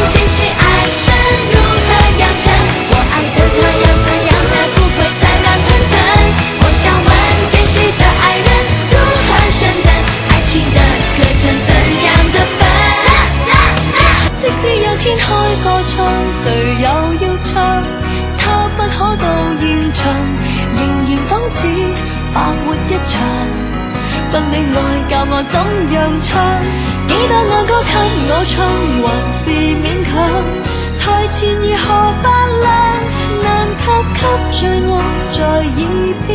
间隙爱深如何养成？我爱的他要怎样才不会再慢腾腾？我想问间隙的爱人如何升等？爱情的课程怎样的分？即使有天開個窗，誰又要唱？它不可到現場，仍然仿似白活一場。不戀愛教我怎樣唱，幾多愛歌給我唱，還是勉強。台前如何發亮，難及給着我在耳邊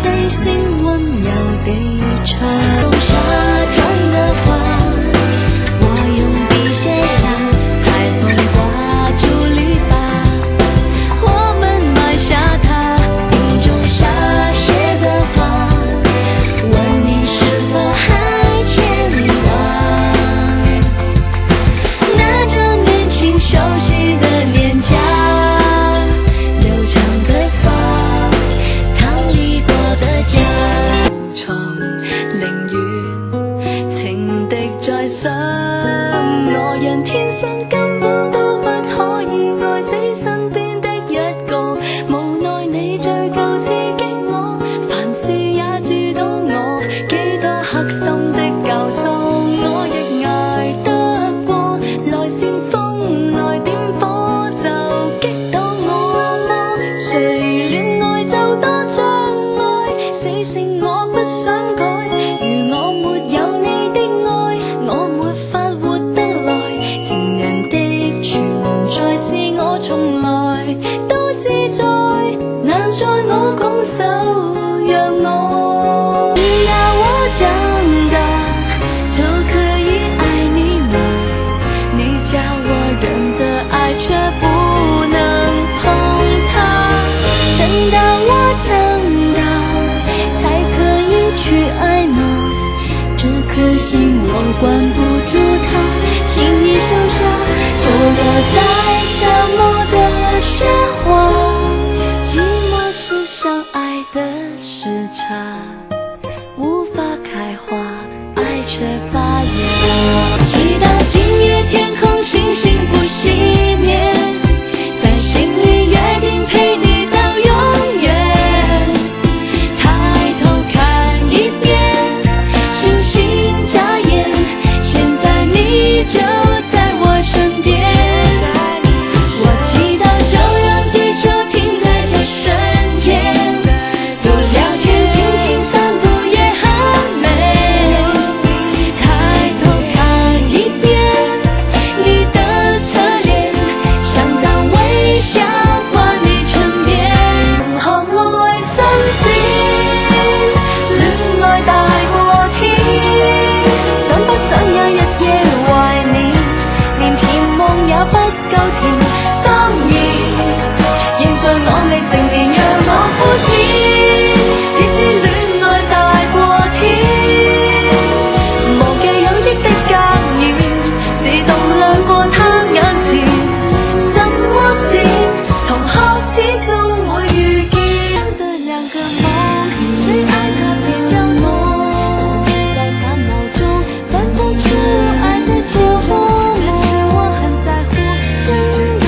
低聲溫柔地唱。用沙裝的花，我用筆寫下海風掛住籬笆，我們埋下它，雨中下雪的花，問你是否還牽掛？拿着年輕熟悉的臉頰，流長的髮，燙理過的家。床寧願情敵在想，我人天生根本都不可以愛死身邊的一個，無奈你最夠刺激我，凡事也知道我幾多黑心的教唆，我亦捱得過，來煽風來點火就擊倒我麼？誰戀愛就多障礙，死性我不想改，如我沒有你的愛，我沒法活得來，情人的存在是我從來都自在，難在我拱手讓我。你要我長大就可以愛你嗎？你叫我忍的愛卻不能碰它，等到我長大才可以去愛嗎？這顆心我管不住它，請你收下，錯落在沙漠的雪花，寂寞是相愛的時差，無法開花，愛卻發芽。祈禱今夜天空星星不熄滅，在心裡約定陪你到永遠。抬頭看一遍，星星眨眼，現在你就在我身邊。我祈禱就讓地球停在這瞬間，多聊天盡情散步也很美。抬頭看一遍你的側臉，想當微笑掛你唇邊。學愛新鮮，戀愛大過天，想不想也日夜懷念，連甜夢也不夠甜。當然，現在我未成年，讓我膚淺，只知戀愛大過天，忘記有益的格言，自動亮過他眼前。怎麼閃？同學始終會遇見的兩個夢，誰愛他比較濃？我們在煩惱中反覆出愛的秋風，可是我很在乎真的。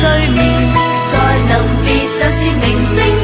睡眠，在臨別就似明星。